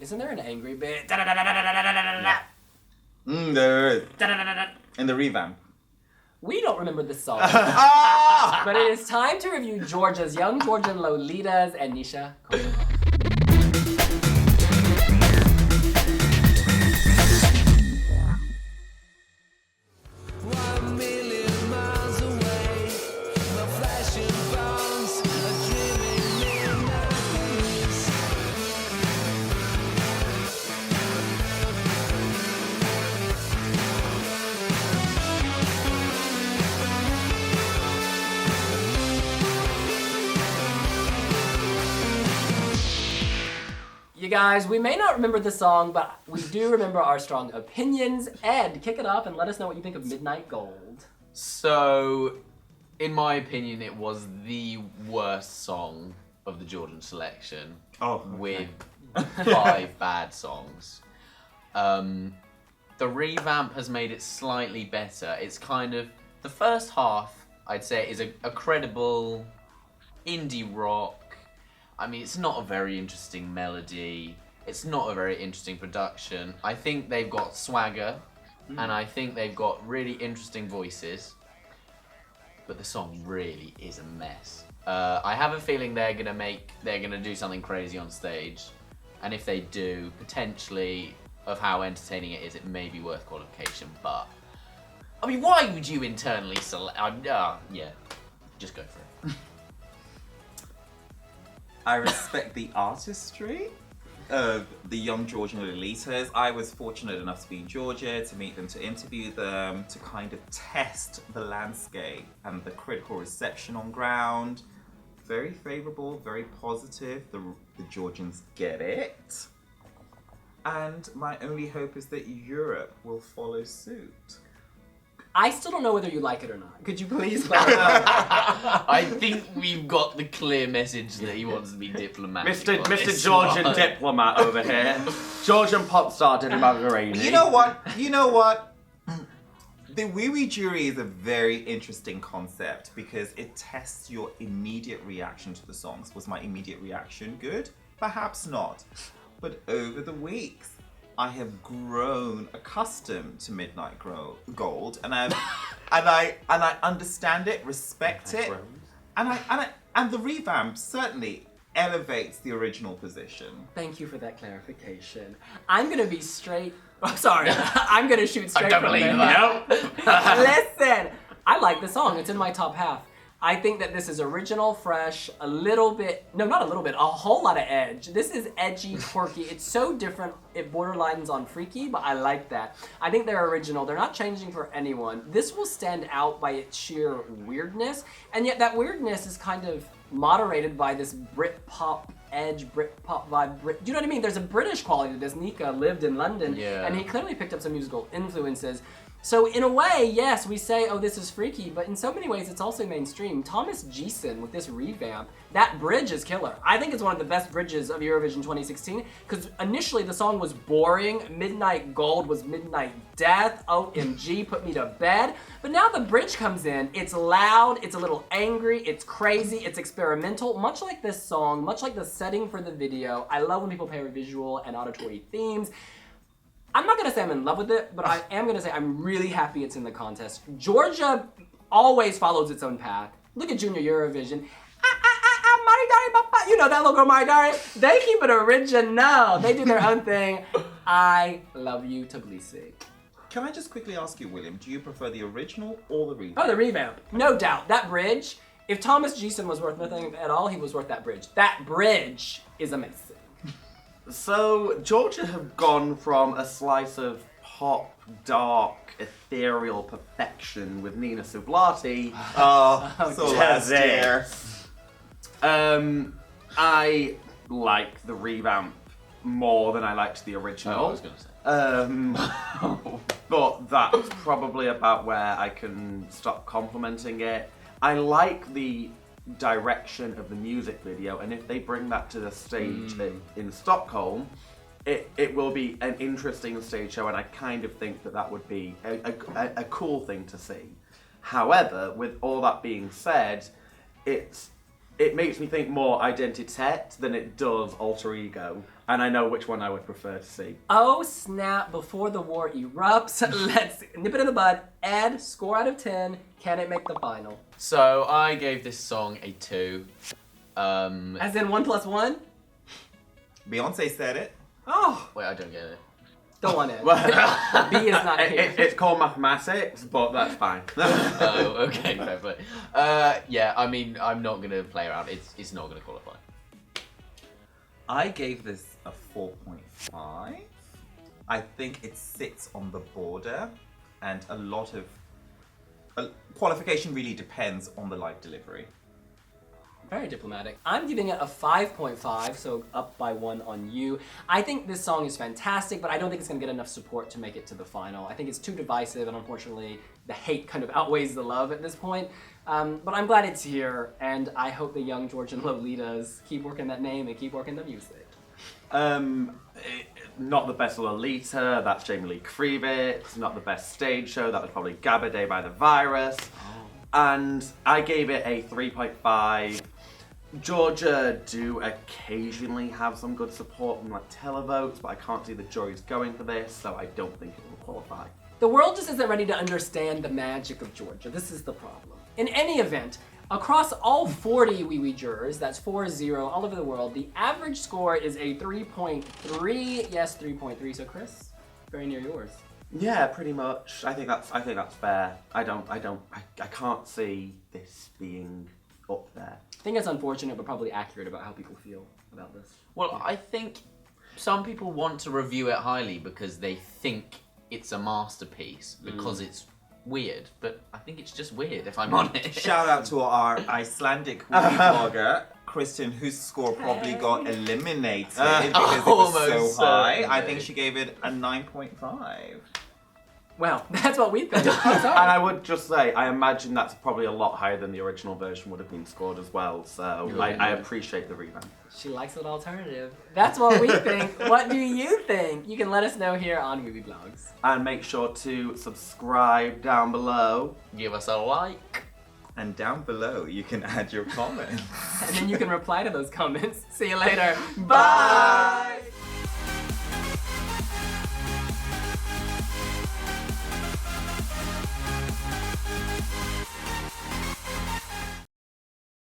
Isn't there an angry bit? There is. In the revamp. We don't remember this song. But it is time to review Georgia's Young Georgian Lolitas and Nika Kocharov. You guys, we may not remember the song, but we do remember our strong opinions. Ed, kick it off and let us know what you think of Midnight Gold. So, in my opinion, it was the worst song of the Georgian selection. Oh, okay. With 5 bad songs. The revamp has made it slightly better. It's kind of, the first half, I'd say, is a credible indie rock. I mean, it's not a very interesting melody. It's not a very interesting production. I think they've got swagger, and I think they've got really interesting voices. But the song really is a mess. I have a feeling they're gonna do something crazy on stage, and if they do, potentially, of how entertaining it is, it may be worth qualification. But I mean, why would you internally select? Yeah, just go for it. I respect the artistry of the Young Georgian Lolitas. I was fortunate enough to be in Georgia, to meet them, to interview them, to kind of test the landscape and the critical reception on ground. Very favourable, very positive. The Georgians get it. And my only hope is that Europe will follow suit. I still don't know whether you like it or not. Could you please let me know? I think we've got the clear message that he wants to be diplomatic. Mr. Georgian diplomat over here. Georgian pop star Diddy Margarini. You know what? The Wiwi Jury is a very interesting concept because it tests your immediate reaction to the songs. Was my immediate reaction good? Perhaps not. But over the weeks, I have grown accustomed to Midnight Gold, and I understand it, respect it, and the revamp certainly elevates the original position. Thank you for that clarification. I'm gonna be straight. Oh, sorry. I'm gonna shoot straight from the hip. Listen, I like the song. It's in my top half. I think that this is original, fresh, a little bit, no, not a little bit, a whole lot of edge. This is edgy, quirky. It's so different, it borderlines on freaky, but I like that. I think they're original. They're not changing for anyone. This will stand out by its sheer weirdness, and yet that weirdness is kind of moderated by this Brit-pop edge, Brit-pop vibe. Do you know what I mean? There's a British quality to this. Nika lived in London, and he clearly picked up some musical influences. So in a way, yes, we say, oh, this is freaky, but in so many ways, it's also mainstream. Thomas Gieson with this revamp, that bridge is killer. I think it's one of the best bridges of Eurovision 2016, because initially the song was boring, Midnight Gold was Midnight Death, OMG, put me to bed. But now the bridge comes in, it's loud, it's a little angry, it's crazy, it's experimental, much like this song, much like the setting for the video. I love when people pair visual and auditory themes. I'm not gonna say I'm in love with it, but I am gonna say I'm really happy it's in the contest. Georgia always follows its own path. Look at Junior Eurovision. You know that little girl, Maridari? They keep it original. They do their own thing. I love you, Tbilisi. Can I just quickly ask you, William, do you prefer the original or the revamp? Oh, the revamp. No doubt. That bridge, if Thomas Gieson was worth nothing at all, he was worth that bridge. That bridge is amazing. So, Georgia have gone from a slice of pop, dark, ethereal perfection with Nina Sublatti. So last year. I like the revamp more than I liked the original. Oh, I was going to say. But that's probably about where I can stop complimenting it. I like the direction of the music video, and if they bring that to the stage in Stockholm, it will be an interesting stage show, and I kind of think that would be a cool thing to see. However, with all that being said, it's it makes me think more identitet than it does alter ego. And I know which one I would prefer to see. Oh snap, before the war erupts, let's nip it in the bud. Ed, score out of 10, can it make the final? So I gave this song a 2. As in 1 plus 1? Beyonce said it. Oh, Wait, I don't get it. go on, Ed. Well, B is not here. it's called mathematics, but that's fine. Oh, okay, fair play. Yeah, I mean, I'm not gonna play around. It's not gonna qualify. I gave this a 4.5. I think it sits on the border, and a lot of qualification really depends on the live delivery. Very diplomatic. I'm giving it a 5.5, so up by 1 on you. I think this song is fantastic, but I don't think it's gonna get enough support to make it to the final. I think it's too divisive, and unfortunately, the hate kind of outweighs the love at this point. But I'm glad it's here, and I hope the Young Georgian Lolitas keep working that name and keep working the music. Not the best Lolita, that's Jamie Lee Krivitz. Not the best stage show, that was probably Gabba Day by the Virus. And I gave it a 3.5. Georgia do occasionally have some good support from like televotes, but I can't see the jury's going for this, so I don't think it will qualify. The world just isn't ready to understand the magic of Georgia. This is the problem. In any event, across all 40 Wiwi jurors, that's 4-0 all over the world, the average score is a 3.3. Yes, 3.3. So Chris, very near yours. Yeah, pretty much. I think that's fair. I can't see this being up there. I think it's unfortunate, but probably accurate about how people feel about this. Well, I think some people want to review it highly because they think it's a masterpiece because it's weird, but I think it's just weird if I'm honest. Shout out to our Icelandic Wiwi blogger, Kristen, whose score probably got eliminated because it was Almost so high. certainly. I think she gave it a 9.5. Well, that's what we think. And I would just say, I imagine that's probably a lot higher than the original version would have been scored as well, so I appreciate the revamp. She likes an alternative. That's what we think. What do you think? You can let us know here on Wiwi Blogs. And make sure to subscribe down below. Give us a like. And down below, you can add your comments. And then you can reply to those comments. See you later. Bye!